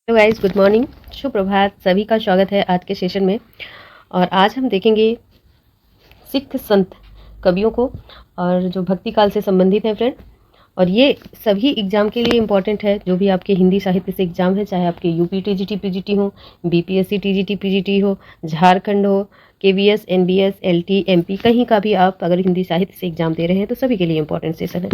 Hello guys, good morning, सुप्रभात। सभी का स्वागत है आज के सेशन में। और आज हम देखेंगे सिख संत कवियों को और जो भक्ति काल से संबंधित है फ्रेंड। और ये सभी एग्ज़ाम के लिए इम्पॉर्टेंट है, जो भी आपके हिंदी साहित्य से एग्ज़ाम है, चाहे आपके यूपी टीजीटी पीजीटी हो, बीपीएससी टीजीटी पीजीटी हो, झारखंड हो, केवीएस एनबीएस एलटी एमपी, कहीं का भी आप अगर हिंदी साहित्य से एग्ज़ाम दे रहे हैं तो सभी के लिए इंपॉर्टेंट सेशन है।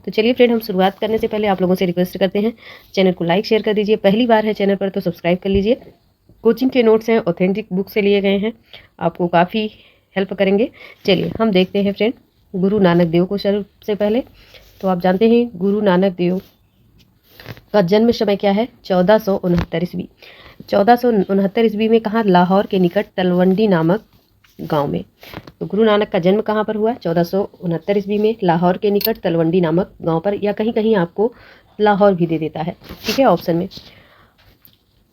तो चलिए फ्रेंड, हम शुरुआत करने से पहले आप लोगों से रिक्वेस्ट करते हैं, चैनल को लाइक शेयर कर दीजिए। पहली बार है चैनल पर तो सब्सक्राइब कर लीजिए। कोचिंग के नोट्स हैं, ऑथेंटिक बुक से लिए गए हैं, आपको काफ़ी हेल्प करेंगे। चलिए हम देखते हैं फ्रेंड गुरु नानक देव को। सबसे पहले तो आप जानते हैं गुरु नानक देव का जन्म समय क्या है? 1469 ईस्वी। 1469 ईस्वी में कहाँ? लाहौर के निकट तलवंडी नामक गांव में। तो गुरु नानक का जन्म कहाँ पर हुआ? 1469 ईस्वी में लाहौर के निकट तलवंडी नामक गांव पर, या कहीं कहीं आपको लाहौर भी दे देता है, ठीक है, ऑप्शन में।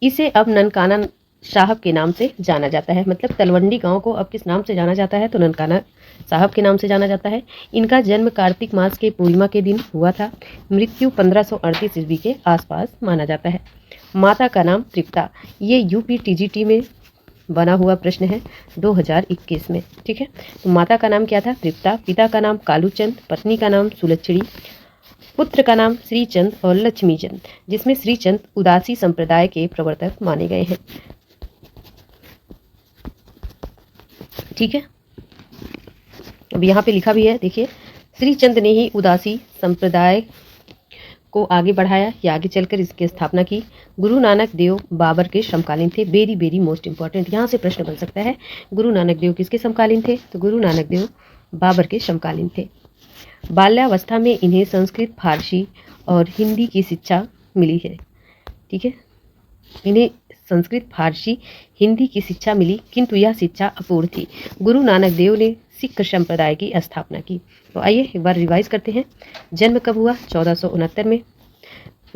इसे अब ननकाना साहब के नाम से जाना जाता है। मतलब तलवंडी गांव को अब किस नाम से जाना जाता है? तो ननकाना साहब के नाम से जाना जाता है। इनका जन्म कार्तिक मास के पूर्णिमा के दिन हुआ था। मृत्यु 1538 ईस्वी के आसपास माना जाता है। माता का नाम तृप्ता। ये यूपी टीजीटी में बना हुआ प्रश्न है 2021 में, ठीक है। तो माता का नाम क्या था? तृप्ता। पिता का नाम कालूचंद, पत्नी का नाम सुलक्षणी, पुत्र का नाम श्रीचंद और लक्ष्मीचंद, जिसमें श्रीचंद उदासी संप्रदाय के प्रवर्तक माने गए हैं, ठीक है। अब यहाँ पे लिखा भी है, देखिए, श्रीचंद ने ही उदासी संप्रदाय को आगे बढ़ाया या आगे चलकर इसकी स्थापना की। गुरु नानक देव बाबर के समकालीन थे। वेरी वेरी मोस्ट इंपॉर्टेंट, यहाँ से प्रश्न बन सकता है, गुरु नानक देव किसके समकालीन थे? तो गुरु नानक देव बाबर के समकालीन थे। बाल्यावस्था में इन्हें संस्कृत, फारसी और हिंदी की शिक्षा मिली है, ठीक है। इन्हें संस्कृत, फारसी, हिंदी की शिक्षा मिली, किंतु यह शिक्षा अपूर्ण थी। गुरु नानक देव ने सिख संप्रदाय की स्थापना की। तो आइए एक बार रिवाइज करते हैं। जन्म कब हुआ? 1469 में,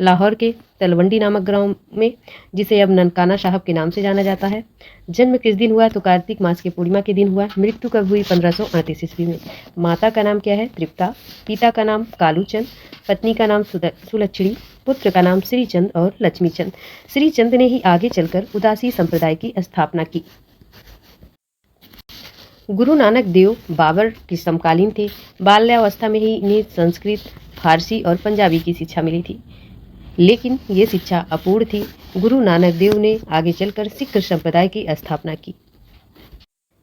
लाहौर के तलवंडी नामक गांव में, जिसे अब ननकाना साहब के नाम से जाना जाता है। जन्म किस दिन हुआ? तो कार्तिक मास के पूर्णिमा के दिन हुआ। मृत्यु कब हुई? 1538 ईस्वी में। माता का नाम क्या है? तृप्ता। पिता का नाम कालूचंद, पत्नी का नाम सुलक्षणी, पुत्र का नाम श्रीचंद और लक्ष्मीचंद। श्रीचंद ने ही आगे चलकर उदासी संप्रदाय की स्थापना की। गुरु नानक देव बाबर के समकालीन थे। बाल्यावस्था में ही इन्हें संस्कृत, फारसी और पंजाबी की शिक्षा मिली थी, लेकिन ये शिक्षा अपूर्ण थी। गुरु नानक देव ने आगे चलकर सिख संप्रदाय की स्थापना की।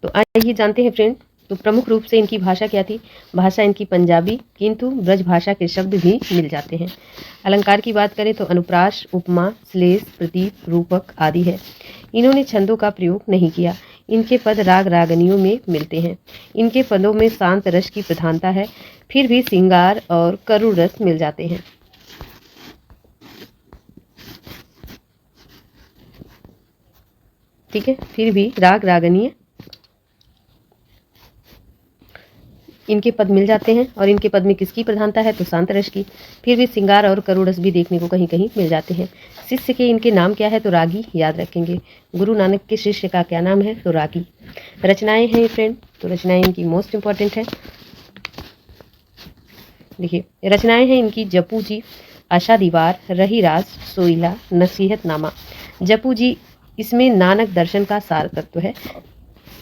तो आइए जानते हैं फ्रेंड, तो प्रमुख रूप से इनकी भाषा क्या थी? भाषा इनकी पंजाबी, किंतु ब्रज भाषा के शब्द भी मिल जाते हैं। अलंकार की बात करें तो अनुप्रास, उपमा, श्लेष, प्रतीक, रूपक आदि है। इन्होंने छंदों का प्रयोग नहीं किया। इनके पद राग रागनियों में मिलते हैं। इनके पदों में शांत रस की प्रधानता है, फिर भी श्रृंगार और करुण रस मिल जाते हैं, ठीक है। फिर भी राग रागनीय इनके पद मिल जाते हैं, और इनके पद में किसकी प्रधानता है? तो शांत रस की। फिर भी श्रृंगार और करुण रस भी देखने को कहीं कहीं मिल जाते हैं। शिष्य के इनके नाम क्या है? तो रागी, याद रखेंगे। गुरु नानक के शिष्य का क्या नाम है? तो रागी। रचनाएं हैं फ्रेंड, तो रचनाएं इनकी मोस्ट इंपॉर्टेंट है। देखिए, रचनाएं हैं इनकी जपू जी, आशा दीवार, रही राज, सोइला, नसीहतनामा। जपू जी, इसमें नानक दर्शन का सार तत्व है,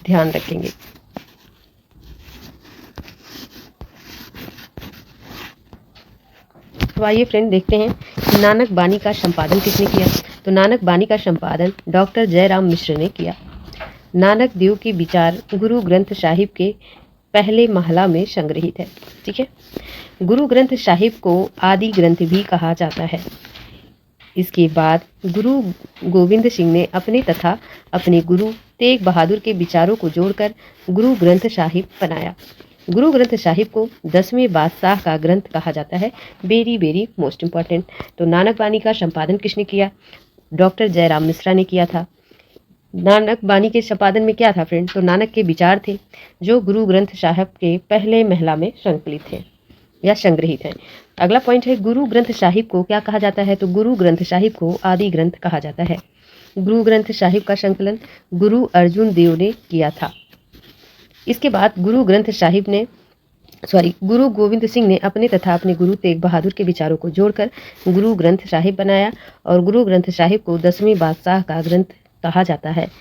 ध्यान रखेंगे। तो आइए फ्रेंड देखते हैं कि नानक बानी का संपादन किसने किया। तो नानक बानी का संपादन डॉक्टर जयराम मिश्र ने किया। नानक देव के विचार गुरु ग्रंथ साहिब के पहले महला में संग्रहित है, ठीक है। गुरु ग्रंथ साहिब को आदि ग्रंथ भी कहा जाता है। इसके बाद गुरु गोविंद सिंह ने अपने तथा अपने गुरु तेग बहादुर के विचारों को जोड़कर गुरु ग्रंथ साहिब बनाया। गुरु ग्रंथ साहिब को 10वें बादशाह का ग्रंथ कहा जाता है। Very very most important. तो नानक बानी का संपादन किसने किया? डॉक्टर जयराम मिश्रा ने किया था। नानक बानी के संपादन में क्या था फ्रेंड? तो नानक के विचार थे, जो गुरु ग्रंथ साहिब के पहले महला में संकलित थे या संग्रहित हैं। अगला पॉइंट है, गुरु ग्रंथ साहिब को क्या कहा जाता है? तो गुरु ग्रंथ साहिब को आदि ग्रंथ कहा जाता है। गुरु ग्रंथ साहिब का संकलन गुरु अर्जुन देव ने किया था। इसके बाद गुरु ग्रंथ साहिब ने गुरु गोविंद सिंह ने अपने तथा अपने गुरु तेग बहादुर के विचारों को जोड़कर गुरु ग्रंथ साहिब बनाया और गुरु ग्रंथ साहिब को 10वें बादशाह का ग्रंथ कहा जाता है।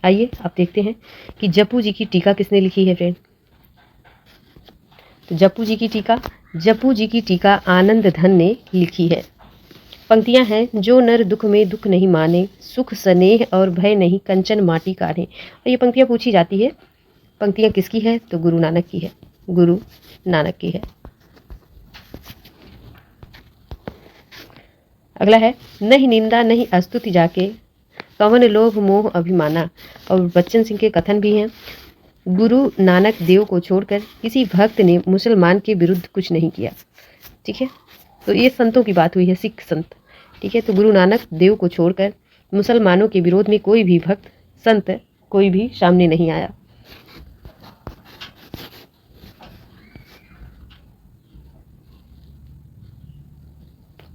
आइए आप देखते हैं कि जप्पू जी की टीका किसने लिखी है फ्रेंड। तो जप्पू जी की टीका आनंद धन ने लिखी है। पंक्तियां हैं, जो नर दुख में दुख नहीं माने, सुख स्नेह और भय नहीं कंचन माटी काढ़े। और ये पंक्तियां पूछी जाती है, पंक्तियां किसकी है? तो गुरु नानक की है, गुरु नानक की है। अगला है, नहीं निंदा नहीं अस्तुति जाके, कवन लोभ मोह अभिमाना। और बच्चन सिंह के कथन भी हैं, गुरु नानक देव को छोड़कर किसी भक्त ने मुसलमान के विरुद्ध कुछ नहीं किया। ठीक है, तो ये संतों की बात हुई है, सिख संत। ठीक है, तो गुरु नानक देव को छोड़कर मुसलमानों के विरोध में कोई भी भक्त संत कोई भी सामने नहीं आया।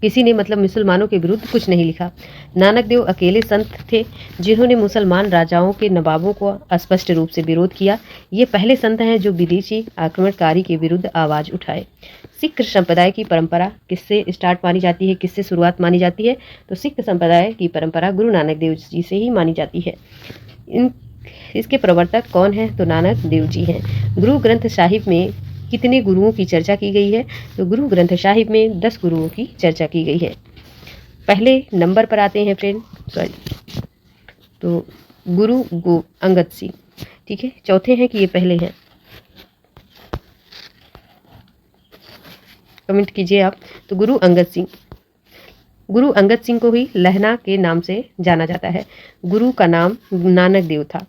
किसी ने मतलब मुसलमानों के विरुद्ध कुछ नहीं लिखा। नानक देव अकेले संत थे जिन्होंने मुसलमान राजाओं के नवाबों को स्पष्ट रूप से विरोध किया। ये पहले संत हैं जो विदेशी आक्रमणकारी के विरुद्ध आवाज उठाए। सिख संप्रदाय की परंपरा किससे स्टार्ट मानी जाती है, किससे शुरुआत मानी जाती है? तो सिख संप्रदाय की परंपरा गुरु नानक देव जी से ही मानी जाती है। इसके प्रवर्तक कौन है? तो नानक देव जी हैं। गुरु ग्रंथ साहिब में कितने गुरुओं की चर्चा की गई है? तो गुरु ग्रंथ साहिब में 10 गुरुओं की चर्चा की गई है। पहले नंबर पर आते हैं फ्रेंड, तो गुरु अंगद सिंह। ठीक है, चौथे हैं कि ये पहले हैं, कमेंट कीजिए आप। तो गुरु अंगद सिंह को ही लहना के नाम से जाना जाता है। गुरु का नाम नानक देव था।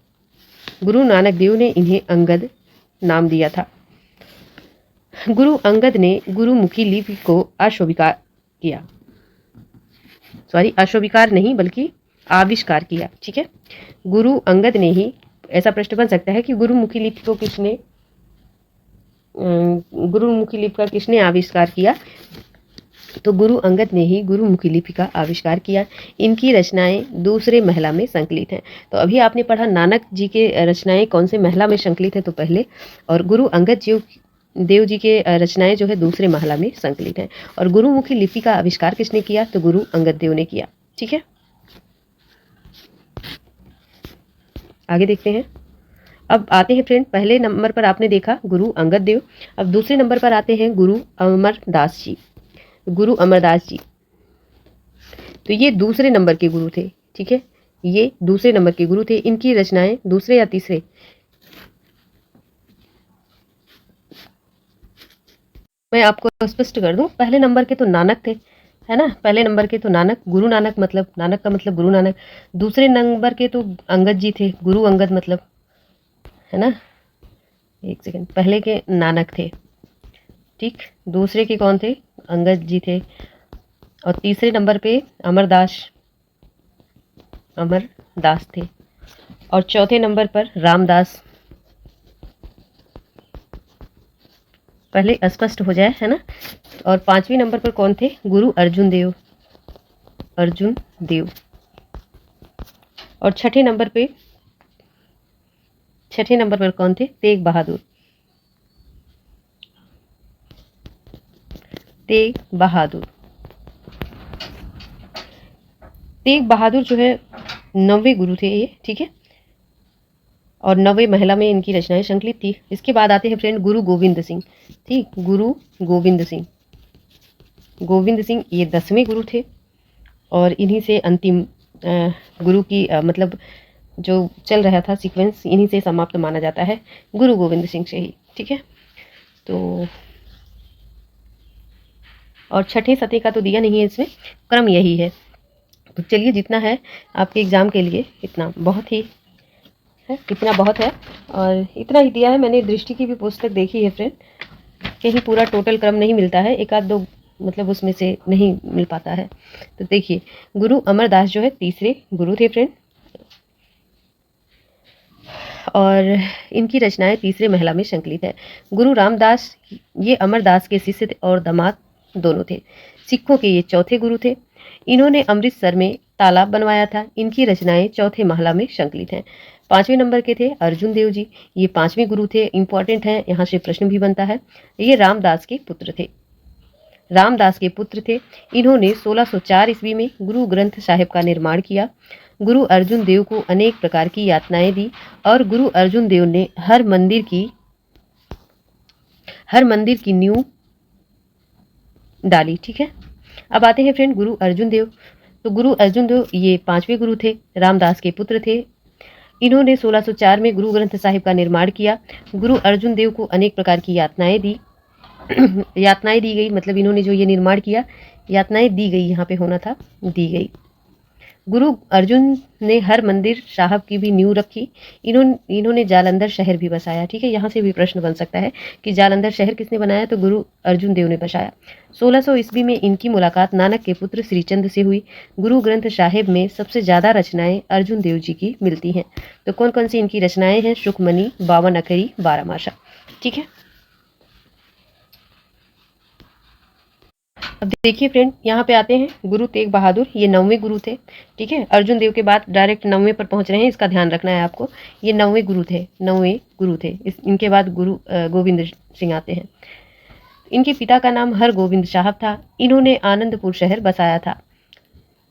गुरु नानक देव ने इन्हें अंगद नाम दिया था। गुरु अंगद ने गुरुमुखी लिपि को अस्वीकार किया, अस्वीकार नहीं बल्कि आविष्कार किया। ठीक है, गुरु अंगद ने ही, ऐसा प्रश्न बन सकता है कि गुरुमुखी लिपि को गुरुमुखी लिपि का किसने आविष्कार किया? तो गुरु अंगद ने ही गुरुमुखी लिपि का आविष्कार किया। इनकी रचनाएं दूसरे महिला में संकलित हैं। तो अभी आपने पढ़ा नानक जी के रचनाएं कौन से महिला में संकलित है, तो पहले, और गुरु अंगद देव जी के रचनाएं जो है दूसरे महला में संकलित हैं। और गुरुमुखी लिपि का आविष्कार किसने किया? तो गुरु अंगद देव ने किया। ठीक है, आगे देखते हैं। अब आते हैं फ्रेंड, पहले नंबर पर आपने देखा गुरु अंगद देव। अब दूसरे नंबर पर आते हैं गुरु अमरदास जी। गुरु अमरदास जी, तो ये दूसरे नंबर के गुरु थे। ठीक है, ये दूसरे नंबर के गुरु थे। इनकी रचनाएं दूसरे या तीसरे? मैं आपको स्पष्ट कर दूं, पहले नंबर के तो नानक थे, है ना, पहले नंबर के तो नानक, गुरु नानक मतलब नानक का मतलब गुरु नानक। दूसरे नंबर के तो अंगद जी थे, गुरु अंगद मतलब, है ना। एक सेकंड, पहले के नानक थे, ठीक, दूसरे के कौन थे? अंगद जी थे। और तीसरे नंबर पे अमरदास थे। और चौथे नंबर पर रामदास। पहले स्पष्ट हो जाए, है ना। और पांचवी नंबर पर कौन थे? गुरु अर्जुन देव। और छठे नंबर पर कौन थे? तेग बहादुर जो है 9वें गुरु थे ये। ठीक है, और 9वें महिला में इनकी रचनाएं संकलित थी। इसके बाद आते हैं फ्रेंड गुरु गोविंद सिंह। ठीक, गुरु गोविंद सिंह ये 10वें गुरु थे। और इन्हीं से अंतिम गुरु की मतलब जो चल रहा था सीक्वेंस, इन्हीं से समाप्त माना जाता है, गुरु गोविंद सिंह से ही। ठीक है, तो और छठे सते का तो दिया नहीं है इसमें, क्रम यही है। तो चलिए, जितना है आपके एग्ज़ाम के लिए इतना बहुत है। और इतना ही दिया है। मैंने दृष्टि की भी पुस्तक देखी है फ्रेंड, कहीं पूरा टोटल क्रम नहीं मिलता है, एक आध दो मतलब उसमें से नहीं मिल पाता है। तो देखिए, गुरु अमरदास जो है तीसरे गुरु थे फ्रेंड, और इनकी रचनाएं तीसरे महिला में संकलित है। गुरु रामदास ये अमरदास के शिष्य थे और दामाद दोनों थे। सिखों के ये चौथे गुरु थे। इन्होंने अमृतसर में तालाब बनवाया था। इनकी रचनाएं चौथे महला में संकलित हैं। 5वें नंबर के थे अर्जुन देव जी, ये 5वें गुरु थे, इंपॉर्टेंट हैं, यहाँ से प्रश्न भी बनता है। ये रामदास के पुत्र थे, रामदास के पुत्र थे। इन्होंने 1604 ईस्वी में गुरु ग्रंथ साहिब का निर्माण किया। गुरु अर्जुन देव को अनेक प्रकार की यातनाएं दी और गुरु अर्जुन देव ने हर मंदिर की नींव डाली। ठीक है, अब आते हैं फ्रेंड गुरु अर्जुन देव। तो गुरु अर्जुन देव ये 5वें गुरु थे, रामदास के पुत्र थे। इन्होंने 1604 में गुरु ग्रंथ साहिब का निर्माण किया। गुरु अर्जुन देव को अनेक प्रकार की यातनाएं दी यातनाएं दी गई, मतलब इन्होंने जो ये निर्माण किया, यातनाएं दी गई, यहाँ पे होना था दी गई। गुरु अर्जुन ने हर मंदिर साहब की भी नींव रखी। इन्होंने जालंधर शहर भी बसाया। ठीक है, यहाँ से भी प्रश्न बन सकता है कि जालंधर शहर किसने बनाया, तो गुरु अर्जुन देव ने बसाया। 1600 ईस्वी में इनकी मुलाकात नानक के पुत्र श्रीचंद से हुई। गुरु ग्रंथ साहिब में सबसे ज्यादा रचनाएं अर्जुन देव जी की मिलती हैं। तो कौन कौन सी इनकी रचनाएं हैं? सुखमनी, 52 अखरी, 12 मासा। ठीक है, अब देखिए फ्रेंड, यहाँ पे आते हैं गुरु तेग बहादुर, ये 9वें गुरु थे। ठीक है, अर्जुन देव के बाद डायरेक्ट 9वें पर पहुंच रहे हैं, इसका ध्यान रखना है आपको। ये 9वें गुरु थे, 9वें गुरु थे। इनके बाद गुरु गोविंद सिंह आते हैं। इनके पिता का नाम हर गोविंद साहब था। इन्होंने आनंदपुर शहर बसाया था।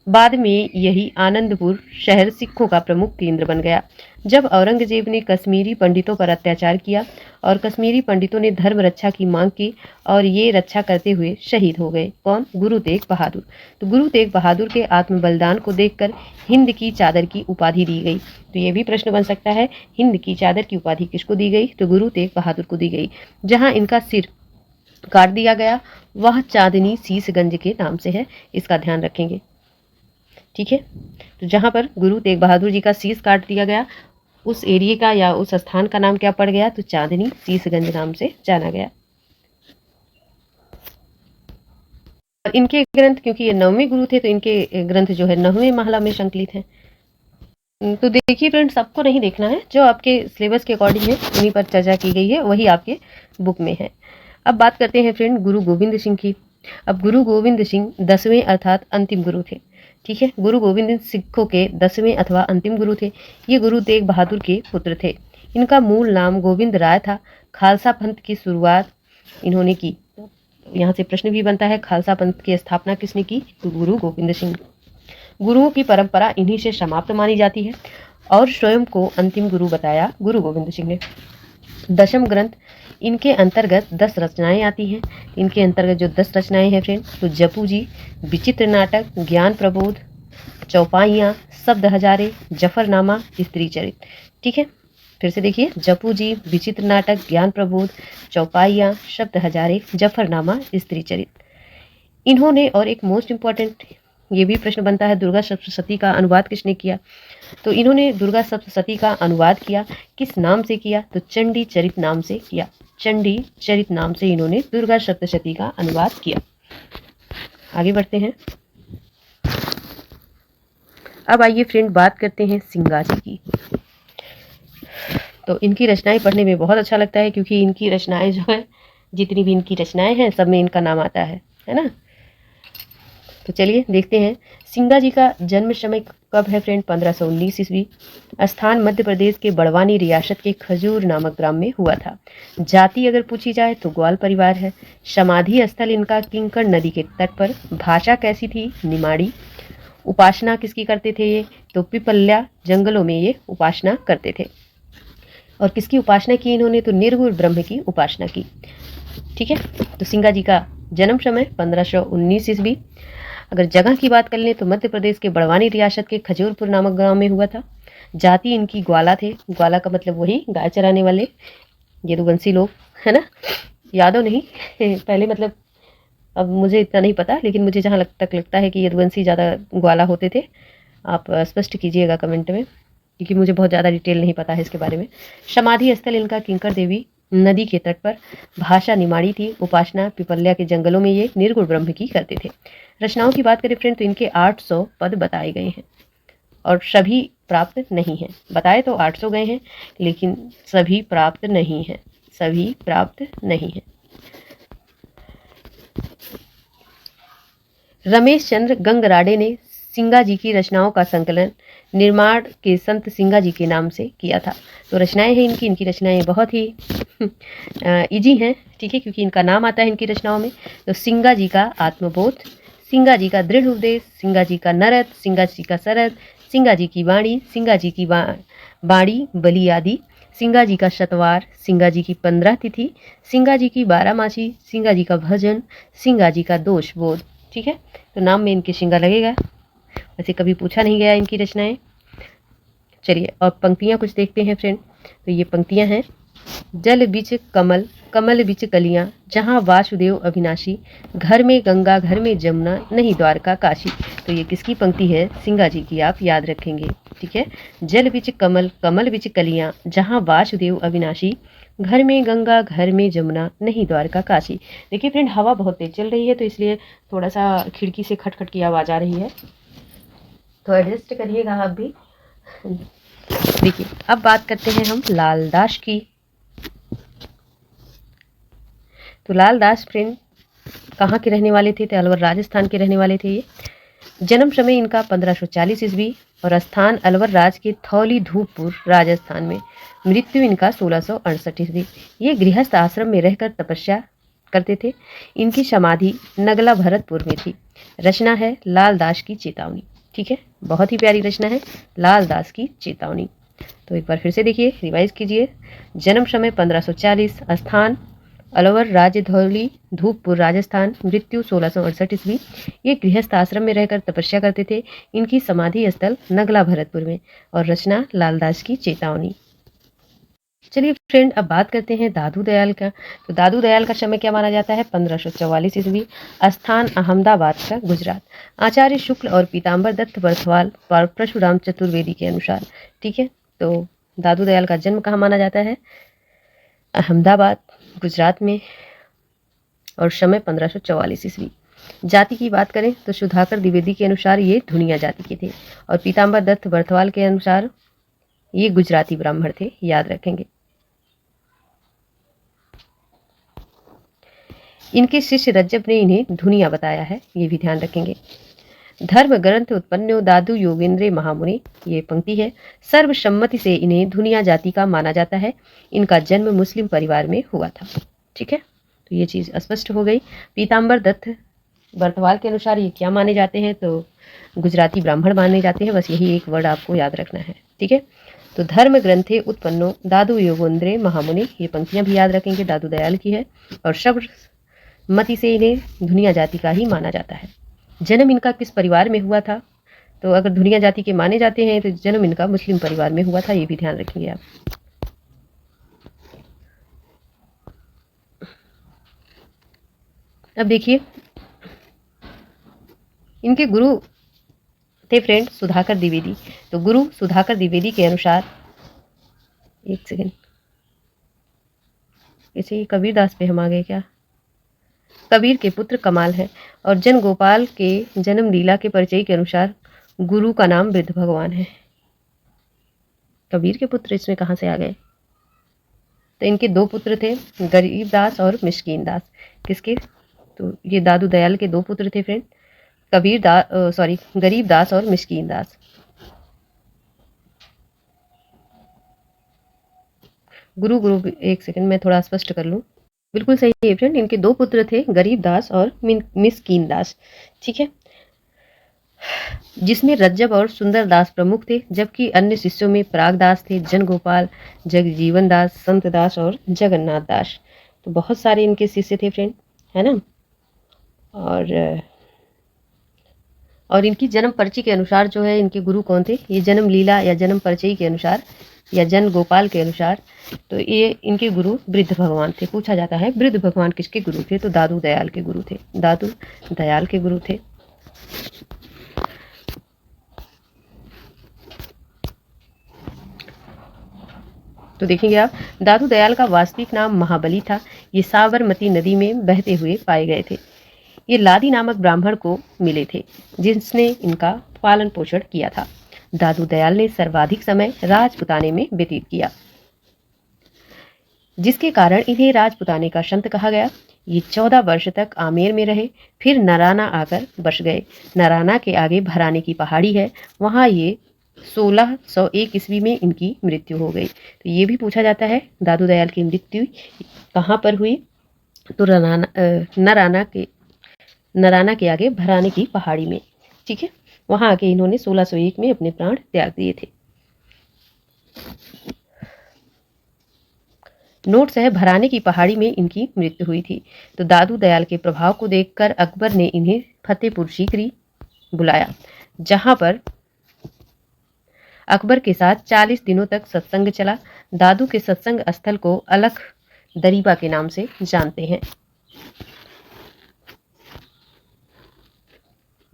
बाद में यही आनंदपुर शहर सिखों का प्रमुख केंद्र बन गया। जब औरंगजेब ने कश्मीरी पंडितों पर अत्याचार किया और कश्मीरी पंडितों ने धर्म रक्षा की मांग की और ये रक्षा करते हुए शहीद हो गए। कौन? गुरु तेग बहादुर। तो गुरु तेग बहादुर के आत्म बलिदान को देखकर हिंद की चादर की उपाधि दी गई। तो ये भी प्रश्न बन सकता है, हिंद की चादर की उपाधि किसको दी गई? तो गुरु तेग बहादुर को दी गई। जहाँ इनका सिर काट दिया गया वह चांदनी शीशगंज के नाम से है, इसका ध्यान रखेंगे। ठीक है, तो जहाँ पर गुरु तेग बहादुर जी का शीश काट दिया गया उस एरिया का या उस स्थान का नाम क्या पड़ गया? तो चांदनी शीशगंज नाम से जाना गया। और इनके ग्रंथ, क्योंकि ये 9वें गुरु थे, तो इनके ग्रंथ जो है 9वें महला में संकलित हैं। तो देखिए फ्रेंड्स, सबको नहीं देखना है, जो आपके सिलेबस के अकॉर्डिंग है उन्हीं पर चर्चा की गई है, वही आपके बुक में है। अब बात करते हैं फ्रेंड गुरु गोविंद सिंह की। अब गुरु गोविंद सिंह 10वें अर्थात अंतिम गुरु थे। ठीक है, गुरु गोविंद सिखों के 10वें अथवा अंतिम गुरु थे। ये गुरु तेग बहादुर के पुत्र थे। इनका मूल नाम गोविंद राय था। खालसा पंथ की शुरुआत इन्होंने की। यहाँ से प्रश्न भी बनता है, खालसा पंथ की स्थापना किसने की? तो गुरु गोविंद सिंह। गुरुओं की परंपरा इन्हीं से समाप्त मानी जाती है और स्वयं को अंतिम गुरु बताया गुरु गोविंद सिंह ने। दशम ग्रंथ, इनके अंतर्गत 10 रचनाएं आती हैं। इनके अंतर्गत जो 10 रचनाएं हैं फ्रेंड, तो जपू जी, विचित्र नाटक, ज्ञान प्रबोध, चौपाइयाँ, शब्द हजारे, जफरनामा, स्त्री चरित। ठीक है, फिर से देखिए, जपू जी, विचित्र नाटक, ज्ञान प्रबोध, चौपाइयाँ, शब्द हजारे, जफरनामा, स्त्री चरित। इन्होंने, और एक मोस्ट इम्पॉर्टेंट ये भी प्रश्न बनता है, दुर्गा सप्तशती का अनुवाद किसने किया? तो इन्होंने दुर्गा सप्तशती का अनुवाद किया, किस नाम से किया? तो चंडी चरित नाम से किया। चंडी चरित नाम से इन्होंने दुर्गा सप्तशती का अनुवाद किया। आगे बढ़ते हैं। अब आइए फ्रेंड, बात करते हैं सिंगा जी की। तो इनकी रचनाएं पढ़ने में बहुत अच्छा लगता है, क्योंकि इनकी रचनाएं जो है, जितनी भी इनकी रचनाएं हैं, सब में इनका नाम आता है ना। तो चलिए देखते हैं, सिंगा जी का जन्म समय कब है फ्रेंड? 1519 ईस्वी। स्थान मध्य प्रदेश के बड़वानी रियासत के खजूर नामक ग्राम में हुआ था। जाति अगर पूछी जाए तो ग्वाल परिवार है। समाधि स्थल इनका किंकड़ नदी के तट पर। भाषा कैसी थी? निमाड़ी। उपासना किसकी करते थे ये? तो पिपल्या जंगलों में ये उपासना करते थे। और किसकी उपासना की इन्होंने? तो निर्गुण ब्रह्म की उपासना की। ठीक है, तो सिंगा जी का जन्म समय 1519 ईस्वी। अगर जगह की बात कर लें तो मध्य प्रदेश के बड़वानी रियासत के खजूरपुर नामक गांव में हुआ था। जाति इनकी ग्वाला थे। ग्वाला का मतलब वही गाय चराने वाले यदुवंशी लोग, है ना, यादव नहीं पहले, मतलब अब मुझे इतना नहीं पता, लेकिन मुझे जहाँ तक लगता है कि यदुवंशी ज़्यादा ग्वाला होते थे। आप स्पष्ट कीजिएगा कमेंट में, क्योंकि मुझे बहुत ज़्यादा डिटेल नहीं पता है इसके बारे में। समाधि स्थल इनका किंकर देवी नदी के तट पर। भाषा निमाड़ी थी। उपासना पिपल्या के जंगलों में ये निर्गुण ब्रह्म की करते थे। रचनाओं की बात करें फ्रेंड, तो इनके 800 पद बताए गए हैं और सभी प्राप्त नहीं हैं। बताए तो 800 गए हैं, लेकिन सभी प्राप्त नहीं हैं। सभी प्राप्त नहीं हैं। रमेश चंद्र गंगराडे ने सिंगा जी की रचनाओं का संकलन निर्माण के संत सिंगा जी के नाम से किया था। तो रचनाएं हैं इनकी रचनाएं बहुत ही इजी हैं, ठीक है, क्योंकि इनका नाम आता है इनकी रचनाओं में। तो सिंगा जी का आत्मबोध, सिंगा जी का दृढ़ उपदेश, सिंगा जी का नरद, सिंगा जी का सरद, सिंगा जी की वाणी, सिंगा जी की बाणी बली आदि, सिंगा जी का शतवार, सिंगा जी की 15 तिथि, सिंगा जी की 12 मासी, सिंगा जी का भजन, सिंगा जी का दोष बोध। ठीक है, तो नाम में इनके सिंगा लगेगा, वैसे कभी पूछा नहीं गया इनकी रचनाएं। चलिए और पंक्तियां कुछ देखते हैं फ्रेंड। तो ये पंक्तियां हैं, जल बिच कमल, कमल बिच कलियां, जहाँ वासुदेव अविनाशी, घर में गंगा घर में जमुना, नहीं द्वारका काशी। तो ये किसकी पंक्ति है? सिंगा जी की, आप याद रखेंगे। ठीक है, जल बिच कमल, कमल बिच कलियां, जहाँ वासुदेव अविनाशी, घर में गंगा घर में जमुना, नहीं द्वारका काशी। देखिए फ्रेंड, हवा बहुत तेज चल रही है तो इसलिए थोड़ा सा खिड़की से खटखट की आवाज़ आ रही है, तो एडजस्ट करिएगा आप भी। देखिए अब बात करते हैं हम लाल दास की। तो लाल दास फ्रेंड कहाँ के रहने वाले थे? तो अलवर राजस्थान के रहने वाले थे। ये जन्म समय इनका 1540 ईस्वी और स्थान अलवर राज के थौली धूपपुर राजस्थान में। मृत्यु इनका 1668 ईस्वी। ये गृहस्थ आश्रम में रहकर तपस्या करते थे। इनकी समाधि नगला भरतपुर में थी। रचना है लाल दास की चेतावनी। ठीक है, बहुत ही प्यारी रचना है लाल दास की चेतावनी। तो एक बार फिर से देखिए, रिवाइज कीजिए। जन्म समय 1540, स्थान अलवर राज्य धौली धूपपुर राजस्थान, मृत्यु 1668 ईस्वी। ये गृहस्थ आश्रम में रहकर तपस्या करते थे। इनकी समाधि स्थल नगला भरतपुर में और रचना लालदास की चेतावनी। चलिए फ्रेंड, अब बात करते हैं दादू दयाल का। तो दादू दयाल का समय क्या माना जाता है? 1544 ईस्वी। स्थान अहमदाबाद का गुजरात। आचार्य शुक्ल और पीताम्बर दत्त बर्थवाल परशुराम चतुर्वेदी के अनुसार। ठीक है, तो दादू दयाल का जन्म कहाँ माना जाता है? अहमदाबाद गुजरात में, और समय 1544 ईस्वी। जाति की बात करें तो सुधाकर द्विवेदी के अनुसार ये धुनिया जाति के थे और पीताम्बर दत्त बर्थवाल के अनुसार ये गुजराती ब्राह्मण थे, याद रखेंगे। इनके शिष्य रज्जब ने इन्हें धुनिया बताया है, ये भी ध्यान रखेंगे। धर्म ग्रंथ उत्पन्नो दादू योगेंद्र महामुनि, ये पंक्ति है। सर्वसम्मति से इन्हें धुनिया जाति का माना जाता है। इनका जन्म मुस्लिम परिवार में हुआ था। ठीक है, तो ये चीज़ स्पष्ट हो गई। पीताम्बर दत्त बर्थवाल के अनुसार ये क्या माने जाते हैं? तो गुजराती ब्राह्मण माने जाते हैं। बस यही एक वर्ड आपको याद रखना है। ठीक है, तो धर्म ग्रंथे उत्पन्नो दादू योगेंद्र महामुनि, ये पंक्तियां भी याद रखेंगे, दादू दयाल की है। और सर्वसम्मति से इन्हें धुनिया जाति का ही माना जाता है। जन्म इनका किस परिवार में हुआ था? तो अगर धुनिया जाति के माने जाते हैं तो जन्म इनका मुस्लिम परिवार में हुआ था, ये भी ध्यान रखेंगे आप। अब देखिए, इनके गुरु थे फ्रेंड सुधाकर द्विवेदी। तो गुरु सुधाकर द्विवेदी के अनुसार, एक सेकेंड, इसे कबीर दास पे हम आ गए क्या? कबीर के पुत्र कमाल है। और जन गोपाल के जन्म लीला के परिचय के अनुसार गुरु का नाम वृद्ध भगवान है। कबीर के पुत्र इसमें कहाँ से आ गए? तो इनके दो पुत्र थे, गरीब दास और मिस्कीन दास। किसके? तो ये दादू दयाल के दो पुत्र थे फ्रेंड, गरीब दास और मिस्कीन दास। गुरु एक सेकंड मैं थोड़ा स्पष्ट कर लूँ। बिल्कुल सही है फ्रेंड, इनके दो पुत्र थे, गरीब दास और मिस्कीन दास। ठीक है, जिसमें रज्जब और सुंदर दास प्रमुख थे, जबकि अन्य शिष्यों में पराग दास थे, जन गोपाल, जगजीवन दास, संत दास और जगन्नाथ दास। तो बहुत सारे इनके शिष्य थे फ्रेंड, है ना। और इनकी जन्म पर्ची के अनुसार जो है इनके गुरु कौन थे? ये जन्म लीला या जन्म पर्ची के अनुसार या जन गोपाल के अनुसार, तो ये इनके गुरु वृद्ध भगवान थे। पूछा जाता है वृद्ध भगवान किसके गुरु थे? तो दादू दयाल के गुरु थे, दादू दयाल के गुरु थे। तो देखेंगे आप, दादू दयाल का वास्तविक नाम महाबली था। ये साबरमती नदी में बहते हुए पाए गए थे। ये लादी नामक ब्राह्मण को मिले थे जिसने इनका पालन पोषण किया था। दादू दयाल ने सर्वाधिक समय राजपुताने में व्यतीत किया, जिसके कारण इन्हें राजपुताने का संत कहा गया। ये 14 वर्ष तक आमेर में रहे, फिर नराना आकर बस गए। नराना के आगे भराने की पहाड़ी है, वहाँ ये 1601 ईस्वी में इनकी मृत्यु हो गई। तो ये भी पूछा जाता है दादू दयाल की मृत्यु कहाँ पर हुई, तो नराना के आगे भराने की पहाड़ी में। ठीक है, वहाँ आके इन्होंने 1601 में अपने प्राण त्याग दिए थे। नोट्स है, भराने की पहाड़ी में इनकी मृत्यु हुई थी। तो दादू दयाल के प्रभाव को देखकर अकबर ने इन्हें फतेहपुर सीकरी बुलाया, जहां पर अकबर के साथ 40 दिनों तक सत्संग चला। दादू के सत्संग स्थल को अलख दरीबा के नाम से जानते हैं।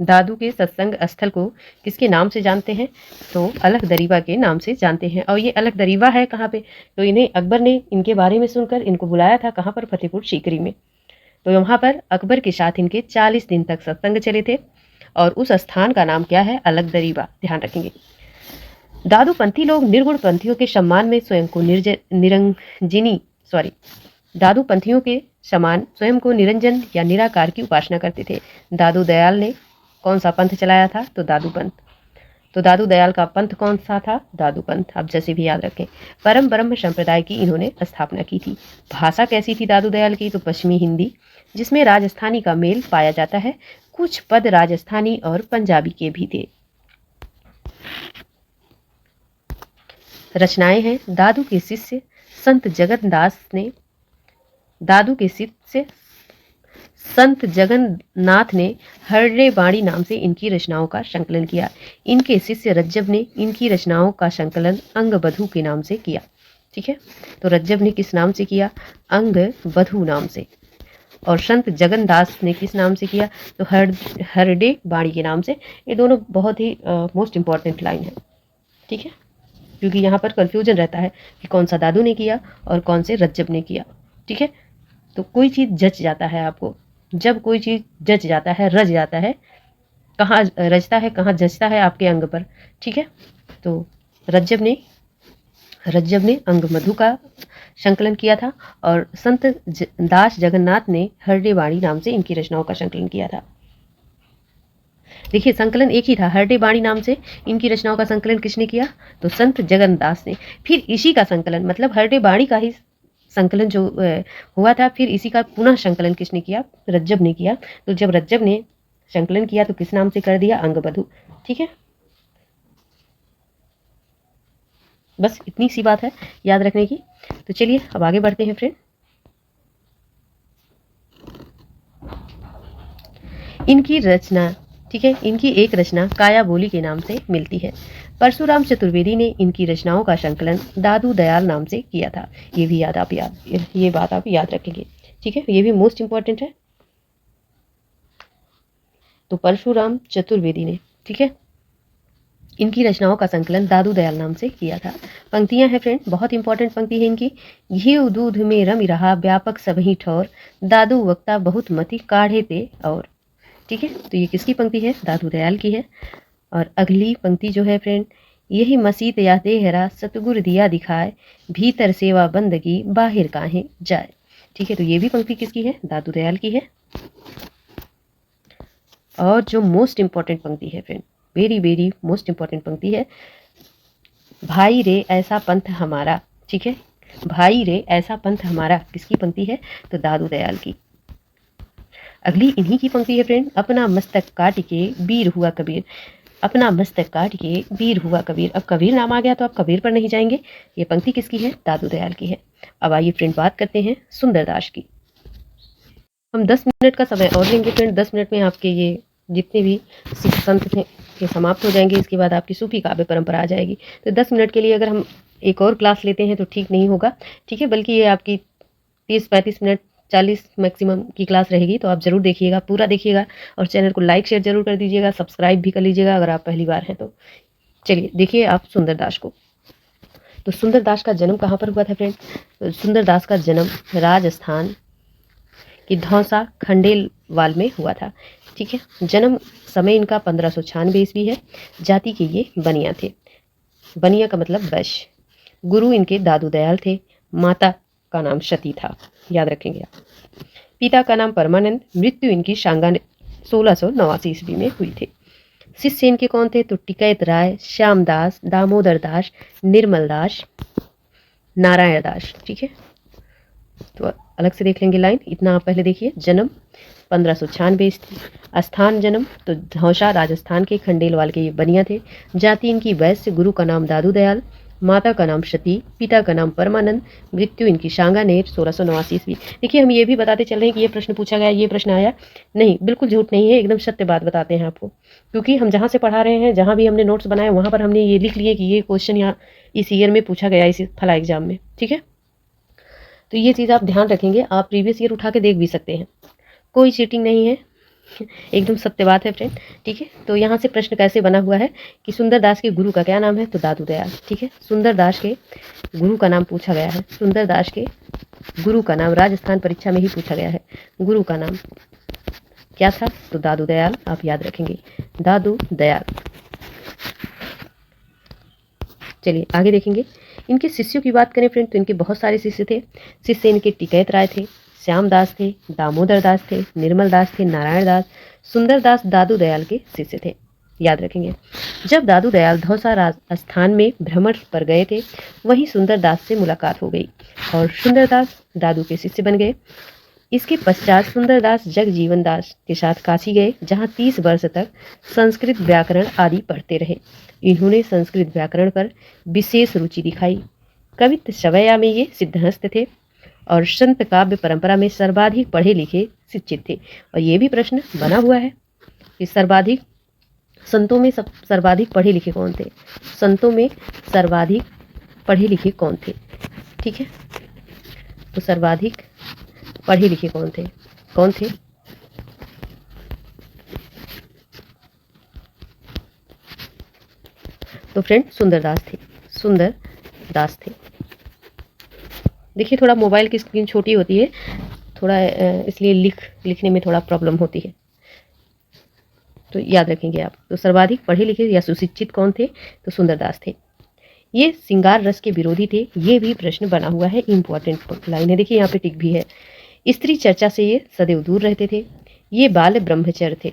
दादू के सत्संग स्थल को किसके नाम से जानते हैं, तो अलख दरीबा के नाम से जानते हैं। और ये अलख दरीबा है कहाँ पे, तो इन्हें अकबर ने इनके बारे में सुनकर इनको बुलाया था, कहाँ पर, फतेहपुर सीकरी में। तो वहाँ पर अकबर के साथ इनके 40 दिन तक सत्संग चले थे, और उस स्थान का नाम क्या है, अलख दरीबा, ध्यान रखेंगे। दादूपंथी लोग निर्गुण पंथियों के सम्मान में स्वयं को दादूपंथियों के समान स्वयं को निरंजन या निराकार की उपासना करते थे। दादू दयाल ने कौन सा पंथ चलाया था, तो दादू पंथ। तो दादू दयाल का पंथ कौन सा था, दादू पंथ। आप जैसे भी याद रखें, परम ब्रह्म संप्रदाय की इन्होंने स्थापना की थी। भाषा कैसी थी दादू दयाल की, तो पश्चिमी हिंदी, जिसमें राजस्थानी का मेल पाया जाता है। कुछ पद राजस्थानी और पंजाबी के भी थे। रचनाएं हैं, दादू के शिष्य संत जगन्नाथ ने हर्रे बाणी नाम से इनकी रचनाओं का संकलन किया। इनके शिष्य रज्जब ने इनकी रचनाओं का संकलन अंगबधू के नाम से किया। ठीक है, तो रज्जब ने किस नाम से किया, अंगबधू नाम से। और संत जगन्नाथ ने किस नाम से किया, तो हरडे बाणी के नाम से। ये दोनों बहुत ही मोस्ट इंपॉर्टेंट लाइन है। ठीक है, क्योंकि यहाँ पर कंफ्यूजन रहता है कि कौन सा दादू ने किया और कौन से रज्जब ने किया। ठीक है, तो कोई चीज़ जच जाता है आपको, जब कोई चीज़ जच जाता है, रच जाता है, कहाँ रचता है, कहाँ जचता है, आपके अंग पर। ठीक है, तो रज्जब ने अंगमधु का संकलन किया था, और संत दास जगन्नाथ ने हरडेवाणी नाम से इनकी रचनाओं का संकलन किया था। देखिए, संकलन एक ही था, हरडे बाणी नाम से इनकी रचनाओं का संकलन किसने किया, तो संत जगन्नाथ ने। फिर इसी का संकलन, मतलब हरडे बाणी का ही संकलन जो हुआ था, फिर इसी का पुनः संकलन किसने किया, रज्जब ने किया। तो जब रज्जब ने संकलन किया तो किस नाम से कर दिया, अंगबधू। ठीक है, बस इतनी सी बात है याद रखने की। तो चलिए अब आगे बढ़ते हैं फ्रेंड। इनकी रचना, ठीक है, इनकी एक रचना काया बोली के नाम से मिलती है। परशुराम चतुर्वेदी ने इनकी रचनाओं का संकलन दादू दयाल नाम से किया था। ये भी ये बात आप याद रखेंगे। ठीक है, ये भी मोस्ट इंपॉर्टेंट है। तो परशुराम चतुर्वेदी ने, ठीक है, इनकी रचनाओं का संकलन दादू दयाल नाम से किया था। पंक्तियां हैं फ्रेंड, बहुत इंपॉर्टेंट पंक्ति है इनकी। घी दूध में रमी रहा व्यापक सबही ठौर, दादू वक्ता बहुत मति काढ़े ते और। ठीक है, तो ये किसकी पंक्ति है, दादू दयाल की है। और अगली पंक्ति जो है फ्रेंड, यही मसीत या देहरा सतगुर दिया दिखाए, भीतर सेवा बंदगी बाहर काहे जाए। ठीक है, तो ये भी पंक्ति किसकी है, दादू दयाल की है। और जो मोस्ट इंपॉर्टेंट पंक्ति है friend, very very most important पंक्ति है, भाई रे ऐसा पंथ हमारा। ठीक है, भाई रे ऐसा पंथ हमारा किसकी पंक्ति है, तो दादू दयाल की। अगली इन्हीं की पंक्ति है फ्रेंड, अपना मस्तक काट के वीर हुआ कबीर। अपना मस्तक काट के वीर हुआ कबीर। अब कबीर नाम आ गया तो आप कबीर पर नहीं जाएंगे। ये पंक्ति किसकी है, दादू दयाल की है। अब आइए फ्रेंड बात करते हैं सुंदरदास की। हम 10 मिनट का समय और लेंगे फ्रेंड। 10 मिनट में आपके ये जितने भी सिख संत थे ये समाप्त हो जाएंगे। इसके बाद आपकी सूफी काव्य परंपरा आ जाएगी। तो 10 मिनट के लिए अगर हम एक और क्लास लेते हैं तो ठीक नहीं होगा। ठीक है, बल्कि ये आपकी 30-35 मिनट 40 मैक्सिमम की क्लास रहेगी। तो आप ज़रूर देखिएगा, पूरा देखिएगा, और चैनल को लाइक शेयर जरूर कर दीजिएगा, सब्सक्राइब भी कर लीजिएगा अगर आप पहली बार हैं तो। चलिए देखिए आप सुंदरदास को। तो सुंदरदास का जन्म कहाँ पर हुआ था फ्रेंड, तो सुंदरदास का जन्म राजस्थान की धौसा खंडेलवाल में हुआ था। ठीक है, जन्म समय इनका 1596 ईस्वी है। जाति के ये बनिया थे। बनिया का मतलब वैश्य। गुरु इनके दादू दयाल थे। माता का नाम सती था, याद रखेंगे आप। पिता का नाम परमानंद, मृत्यु इनकी शांगा 1689 ईस्वी में हुई थी। शिष्य इनके कौन थे? तो टिकैत राय, श्यामदास, दामोदर दास, निर्मल दास, नारायण दास। ठीक है, तो अलग से देख लेंगे लाइन। इतना आप पहले देखिए। जन्म 1596 ईस्वी। स्थान जन्म तो धौसा राजस्थान के खंडेलवाल के ये बनिया थे। जाति इनकी वैश्य, गुरु का नाम दादू दयाल, माता का नाम सती, पिता का नाम परमानंद, मृत्यु इनकी शांगानेर 1689 ईस्वी। देखिए, हम ये भी बताते चल रहे हैं कि ये प्रश्न पूछा गया, ये प्रश्न आया नहीं, बिल्कुल झूठ नहीं है, एकदम सत्य बात बताते हैं आपको, क्योंकि हम जहाँ से पढ़ा रहे हैं, जहाँ भी हमने नोट्स बनाए, वहाँ पर हमने ये लिख लिए कि ये क्वेश्चन यहाँ इस ईयर में पूछा गया, इस फला एग्जाम में। ठीक है, तो ये चीज़ आप ध्यान रखेंगे। आप प्रीवियस ईयर उठा के देख भी सकते हैं, कोई चीटिंग नहीं है, एकदम सत्य बात है फ्रेंड। ठीक है, तो यहाँ से प्रश्न कैसे बना हुआ है कि सुंदर दास के गुरु का क्या नाम है? तो दादू दयाल। ठीक है, सुंदर दास के गुरु का नाम पूछा गया है। सुंदर दास के गुरु का नाम राजस्थान परीक्षा में ही पूछा गया है। गुरु का नाम क्या था? तो दादू दयाल। आप याद रखेंगे, दादू दयाल। चलिए आगे देखेंगे। इनके शिष्यों की बात करें फ्रेंड, तो इनके बहुत सारे शिष्य थे। शिष्य इनके टिकैत राय थे, श्याम दास थे, दामोदर दास थे, निर्मल दास थे, नारायण दास, सुंदर दास दादू दयाल के शिष्य थे। याद रखेंगे। जब दादू दयाल धौसा राजस्थान में भ्रमण पर गए थे, वहीं सुंदर दास से मुलाकात हो गई और सुंदर दास दादू के शिष्य बन गए। इसके पश्चात सुंदर दास जगजीवन दास के साथ काशी गए, जहाँ 30 वर्ष तक संस्कृत व्याकरण आदि पढ़ते रहे। इन्होंने संस्कृत व्याकरण पर विशेष रुचि दिखाई। कवित्त सवैया में ये सिद्धहस्त थे और संत काव्य परंपरा में सर्वाधिक पढ़े लिखे शिक्षित थे। और ये भी प्रश्न बना हुआ है कि सर्वाधिक संतों में सर्वाधिक पढ़े लिखे कौन थे? संतों में सर्वाधिक पढ़े लिखे कौन थे? ठीक है, तो सर्वाधिक पढ़े लिखे कौन थे? कौन थे? तो फ्रेंड सुंदर दास थे। सुंदर दास थे। देखिए, थोड़ा मोबाइल की स्क्रीन छोटी होती है, थोड़ा इसलिए लिखने में थोड़ा प्रॉब्लम होती है, तो याद रखेंगे आप। तो सर्वाधिक पढ़े लिखे या सुशिक्षित कौन थे? तो सुंदर दास थे। ये श्रृंगार रस के विरोधी थे। ये भी प्रश्न बना हुआ है, इंपॉर्टेंट लाइन है। देखिए यहाँ पे टिक भी है। स्त्री चर्चा से ये सदैव दूर रहते थे। ये बाल ब्रह्मचर्य थे।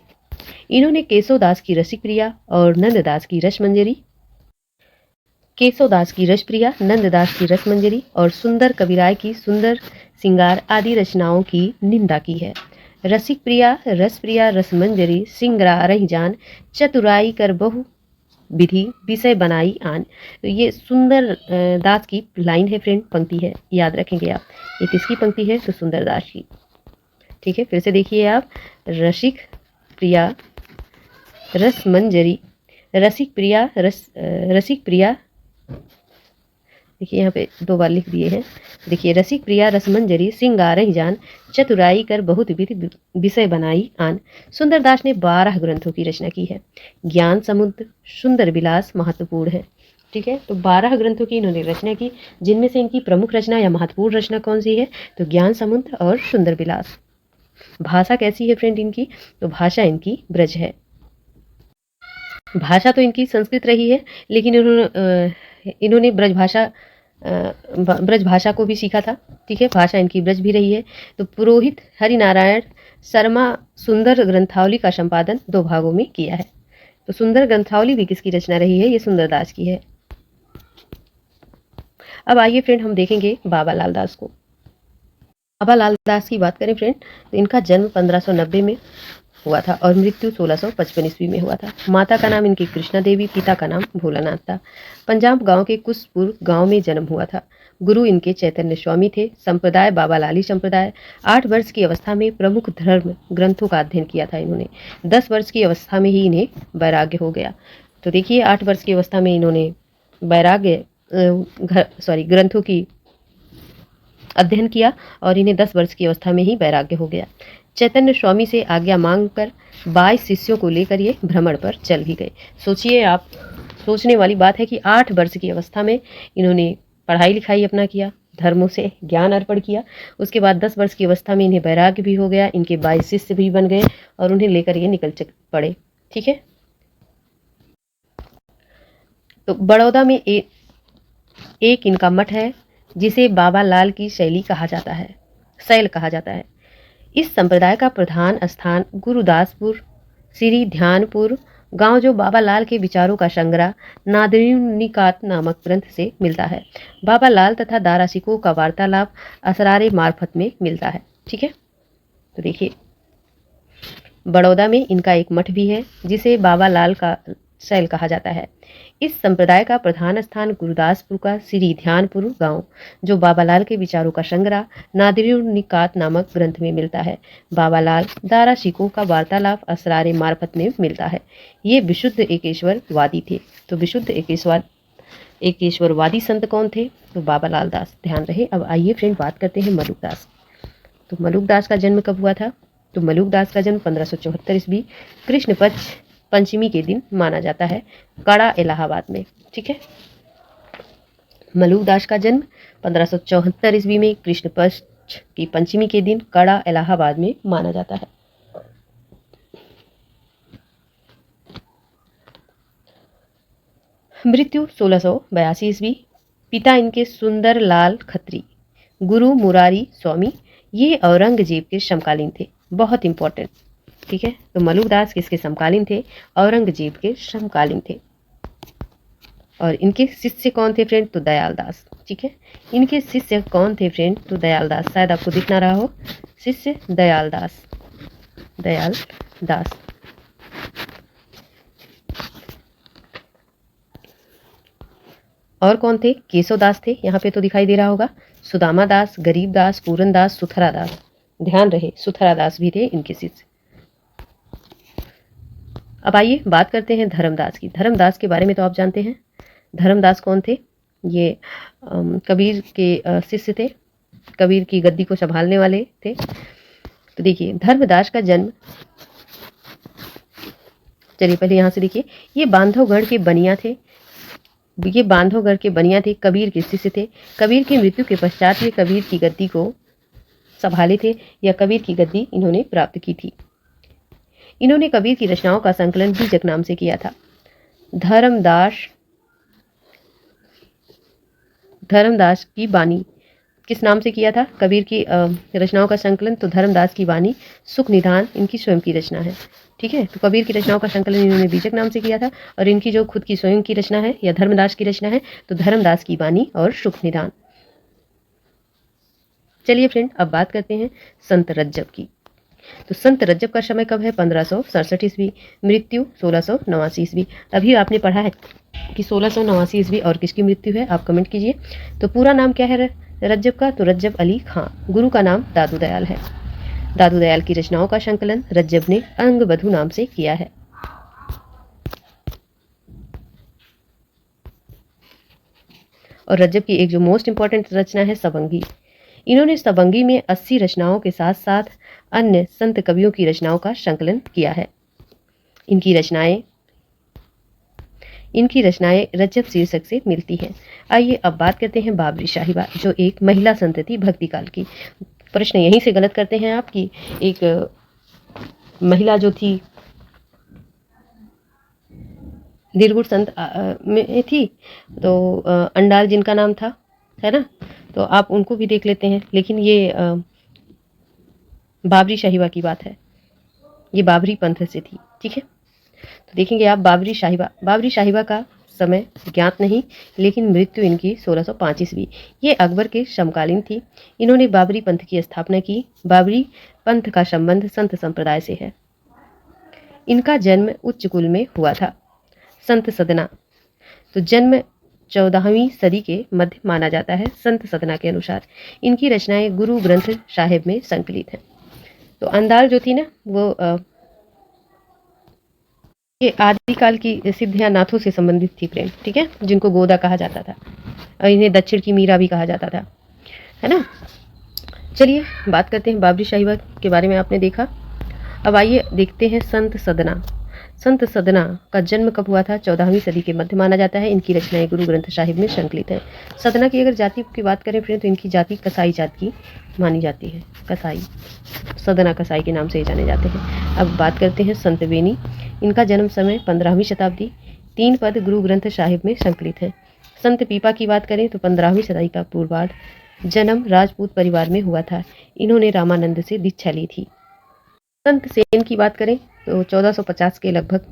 इन्होंने केशवदास की रसिक प्रिया और नंददास की रसमंजरी, केशवदास की रसप्रिया, नंददास की रसमंजरी और सुंदर कविराय की सुंदर सिंगार आदि रचनाओं की निंदा की है। रसिक प्रिया, रसप्रिया, रसमंजरी, सिंगरा रही जान, चतुराई कर बहु विधि, विषय बनाई आन। तो ये सुंदर दास की लाइन है फ्रेंड, पंक्ति है, याद रखेंगे आप। ये किसकी पंक्ति है? तो सुंदर दास की। ठीक है, फिर से देखिए आप। रसिक प्रिया, रसमंजरी, रसिक प्रिया, रसिक प्रिया, देखिए यहाँ पे 2 बार लिख दिए हैं। देखिए, रसिक प्रिया, रसमंजरी, सिंगार ही जान, चतुराई कर बहुत विधि, विषय बनाई आन। सुंदरदास ने 12 ग्रंथों की रचना की है। ज्ञान समुद्र, सुंदर विलास महत्वपूर्ण है। ठीक है, तो 12 ग्रंथों की इन्होंने रचना की, जिनमें से इनकी प्रमुख रचना या महत्वपूर्ण रचना कौन सी है? तो ज्ञान समुद्र और सुंदर विलास। भाषा कैसी है फ्रेंड इनकी? तो भाषा इनकी ब्रज है। भाषा तो इनकी संस्कृत रही है, लेकिन इन्होंने ब्रज भाषा को भी सीखा था। ठीक है, भाषा इनकी ब्रज भी रही है। तो पुरोहित हरिनारायण शर्मा सुंदर ग्रंथावली का संपादन 2 भागों में किया है। तो सुंदर ग्रंथावली भी किसकी रचना रही है? ये सुंदरदास की है। अब आइए फ्रेंड, हम देखेंगे बाबा लाल दास को। बाबा लाल दास की बात करें फ्रेंड, तो इनका जन्म 1590 में हुआ था और मृत्यु 1655 ईस्वी में हुआ था। माता का नाम इनकी कृष्णा देवी, पिता का नाम भोलानाथ था। पंजाब गांव के कुशपुर गांव में जन्म हुआ था। गुरु इनके चैतन्य स्वामी थे। संप्रदाय बाबा लाली संप्रदाय। 8 वर्ष की अवस्था में प्रमुख धर्म ग्रंथों का अध्ययन किया था इन्होंने। 10 वर्ष की अवस्था में ही इन्हें वैराग्य हो गया। तो देखिए, 8 वर्ष की अवस्था में इन्होंने वैराग्य ग्रंथों की अध्ययन किया और इन्हें 10 वर्ष की अवस्था में ही वैराग्य हो गया। चैतन्य स्वामी से आज्ञा मांगकर 22 शिष्यों को लेकर ये भ्रमण पर चल भी गए। सोचिए आप, सोचने वाली बात है कि 8 वर्ष की अवस्था में इन्होंने पढ़ाई लिखाई अपना किया, धर्मों से ज्ञान अर्पण किया। उसके बाद 10 वर्ष की अवस्था में इन्हें वैराग्य भी हो गया, इनके 22 शिष्य भी बन गए और उन्हें लेकर ये निकल पड़े। ठीक है, तो बड़ौदा में एक इनका मठ है, जिसे बाबा लाल की शैली कहा जाता है, शैल कहा जाता है। इस संप्रदाय का प्रधान स्थान गुरुदासपुर श्री ध्यानपुर गांव जो बाबा लाल के विचारों का संग्रह नादरीनिकात नामक ग्रंथ से मिलता है। बाबा लाल तथा दारा सिकोह का वार्तालाप असरारे मार्फत में मिलता है। ठीक है, तो देखिए बड़ौदा में इनका एक मठ भी है जिसे बाबा लाल का शैल कहा जाता है। इस संप्रदाय का प्रधान स्थान गुरुदासपुर का श्री ध्यानपुर गांव जो बाबा लाल के विचारों का संग्रह नादरीनिकात नामक ग्रंथ में मिलता है। बाबा लाल दारा सिकोह का वार्तालाप असरारे मार्फत में मिलता है। ये विशुद्ध एकेश्वरवादी थे। तो विशुद्ध एकेश्वरवादी संत कौन थे? तो बाबा लाल दास। ध्यान रहे। अब आइए फ्रेंड बात करते हैं मलुकदास। तो मलुकदास का जन्म कब हुआ था? तो मलुकदास का जन्म 1574 ईस्वी कृष्ण पक्ष पंचमी के दिन माना जाता है, कड़ा इलाहाबाद में। ठीक है, मलुकदास का जन्म 1574 ईस्वी में कृष्ण पक्ष की पंचमी के दिन कड़ा इलाहाबाद में माना जाता है। मृत्यु 1682 ईस्वी। पिता इनके सुंदर लाल खत्री, गुरु मुरारी स्वामी, ये औरंगजेब के समकालीन थे। बहुत इंपॉर्टेंट। ठीक है, तो मलुकदास किसके समकालीन थे? औरंगजेब के समकालीन थे। और इनके शिष्य कौन थे फ्रेंड? तो दयाल दास। ठीक है, इनके शिष्य कौन थे फ्रेंड? तो दयाल दास। शायद आपको दिख ना रहा हो, शिष्य दयाल दास। दयाल दास। और कौन थे? केशव दास थे, यहाँ पे तो दिखाई दे रहा होगा। सुदामा दास, गरीब दास, पूरन दास, सुथरा दास। ध्यान रहे, सुथरा दास भी थे इनके शिष्य। अब आइए बात करते हैं धर्मदास की। धर्मदास के बारे में तो आप जानते हैं। धर्मदास कौन थे? ये कबीर के शिष्य थे, कबीर की गद्दी को संभालने वाले थे। तो देखिए धर्मदास का जन्म, चलिए पहले यहाँ से देखिए, ये बांधवगढ़ के बनिया थे। ये बांधवगढ़ के बनिया थे, कबीर के शिष्य थे। कबीर की मृत्यु के पश्चात ये कबीर की गद्दी को संभाले थे, या कबीर की गद्दी इन्होंने प्राप्त की थी। इन्होंने कबीर की रचनाओं का संकलन बीजक नाम से किया था। धर्मदास की बानी किस नाम से किया था? कबीर की रचनाओं का संकलन, तो धर्मदास की बानी सुख निधान इनकी स्वयं की रचना है। ठीक है, तो कबीर की रचनाओं का संकलन इन्होंने बीजक नाम से किया था, और इनकी जो खुद की स्वयं की रचना है या धर्मदास की रचना है तो धर्मदास की बानी और सुख निधान। चलिए फ्रेंड अब बात करते हैं संत रज्जब की। तो संत रज्जब का समय कब है? 1567 ईस्वी। मृत्यु 1689 ईस्वी। अभी आपने पढ़ा है कि 1689 ईस्वी और किसकी मृत्यु है? आप कमेंट कीजिए। तो पूरा नाम क्या है रज्जब का? तो रज्जब अली खां। गुरु का नाम दादू दयाल है। दादू दयाल की रचनाओं का संकलन रज्जब ने अंगबधु नाम से किया है। और रज्जब की एक जो मोस्ट इंपॉर्टेंट रचना है सबंगी। इन्होंने सबंगी में 80 रचनाओं के साथ साथ अन्य संत कवियों की रचनाओं का संकलन किया है। इनकी रचनाएं रज्जब शीर्षक से मिलती हैं। आइए अब बात करते हैं बाबरी साहिबा, जो एक महिला संत थी भक्ति काल की। प्रश्न यहीं से गलत करते हैं आप कि एक महिला जो थी निर्गुण संत में थी, तो अंडाल जिनका नाम था, है ना, तो आप उनको भी देख लेते हैं। लेकिन ये बाबरी साहिबा की बात है, ये बाबरी पंथ से थी। ठीक है, तो देखेंगे आप बाबरी साहिबा का समय ज्ञात नहीं, लेकिन मृत्यु इनकी 1605 ईस्वी। ये अकबर के समकालीन थी। इन्होंने बाबरी पंथ की स्थापना की। बाबरी पंथ का संबंध संत संप्रदाय से है। इनका जन्म उच्च कुल में हुआ था। संत सदना, तो जन्म 14वीं सदी के मध्य माना जाता है संत सदना के अनुसार। इनकी रचनाएं गुरु ग्रंथ साहिब में संकलित हैं। तो अंदाल जो थी ना, वो ये आदिकाल की सिद्ध या नाथों से संबंधित थी फ्रेंड। ठीक है, जिनको गोदा कहा जाता था, और इन्हें दक्षिण की मीरा भी कहा जाता था, है ना। चलिए बात करते हैं बाबरी साहिबा के बारे में। आपने देखा, अब आइए देखते हैं संत सदना। संत सदना का जन्म कब हुआ था? 14वीं सदी के मध्य माना जाता है। इनकी रचनाएं गुरु ग्रंथ साहिब में संकलित है। सदना की अगर जाति की बात करें फ्रेंड, तो इनकी जाति कसाई जाति की मानी जाती है। कसाई, सदना कसाई के नाम से जाने जाते हैं। अब बात करते हैं संत बेनी। इनका जन्म समय 15वीं शताब्दी। 3 पद गुरु ग्रंथ साहिब में संकलित है। संत पीपा की बात करें तो 15वीं सदी का पूर्वार्ध। जन्म राजपूत परिवार में हुआ था। इन्होंने रामानंद से दीक्षा ली थी। संत सेन की बात करें तो 1450 के लगभग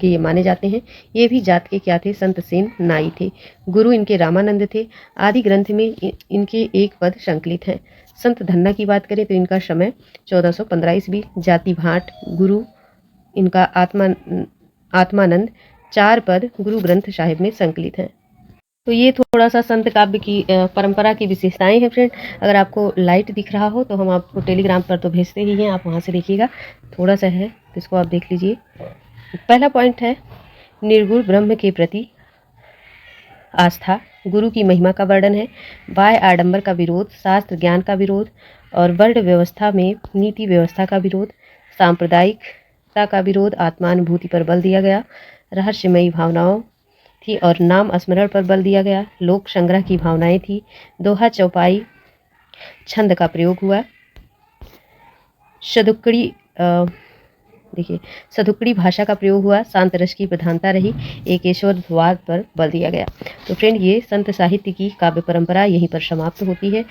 के ये माने जाते हैं। ये भी जात के क्या थे? संत सेन नाई थे। गुरु इनके रामानंद थे। आदि ग्रंथ में इनके एक पद संकलित हैं। संत धन्ना की बात करें तो इनका समय 1415 ईस्वी। जाति भाट गुरु इनका आत्मानंद। 4 पद गुरु ग्रंथ साहिब में संकलित हैं। तो ये थोड़ा सा संत काव्य की परंपरा की विशेषताएं हैं फ्रेंड। अगर आपको लाइट दिख रहा हो तो हम आपको टेलीग्राम पर तो भेजते ही हैं, आप वहाँ से देखिएगा। थोड़ा सा है तो इसको आप देख लीजिए। पहला पॉइंट है निर्गुण ब्रह्म के प्रति आस्था। गुरु की महिमा का वर्णन है। बाह्य आडंबर का विरोध, शास्त्र ज्ञान का विरोध और वर्ण व्यवस्था में नीति व्यवस्था का विरोध, सांप्रदायिकता का विरोध, आत्मानुभूति पर बल दिया गया, रहस्यमयी भावनाओं थी और नाम स्मरण पर बल दिया गया, लोक संग्रह की भावनाएं थी, दोहा चौपाई छंद का प्रयोग हुआ, सदुक्कड़ी देखिए सदुक्कड़ी भाषा का प्रयोग हुआ, शांत रस की प्रधानता रही, एकेश्वरवाद पर बल दिया गया। तो फ्रेंड ये संत साहित्य की काव्य परंपरा यहीं पर समाप्त होती है।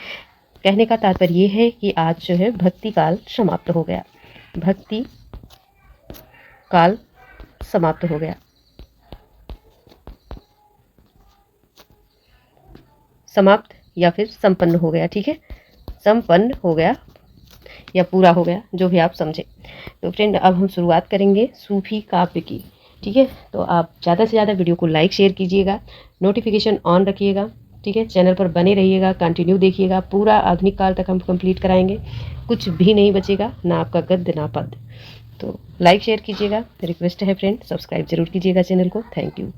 कहने का तात्पर्य ये है कि आज जो है भक्ति काल समाप्त हो गया। भक्ति काल समाप्त हो गया। समाप्त या फिर संपन्न हो गया। ठीक है, संपन्न हो गया या पूरा हो गया, जो भी आप समझे। तो फ्रेंड अब हम शुरुआत करेंगे सूफी काव्य की। ठीक है, तो आप ज़्यादा से ज़्यादा वीडियो को लाइक शेयर कीजिएगा, नोटिफिकेशन ऑन रखिएगा। ठीक है, चैनल पर बने रहिएगा, कंटिन्यू देखिएगा। पूरा आधुनिक काल तक हम कंप्लीट कराएंगे, कुछ भी नहीं बचेगा, ना आपका गद्य ना पद्य। तो लाइक शेयर कीजिएगा, रिक्वेस्ट है फ्रेंड, सब्सक्राइब जरूर कीजिएगा चैनल को। Thank you.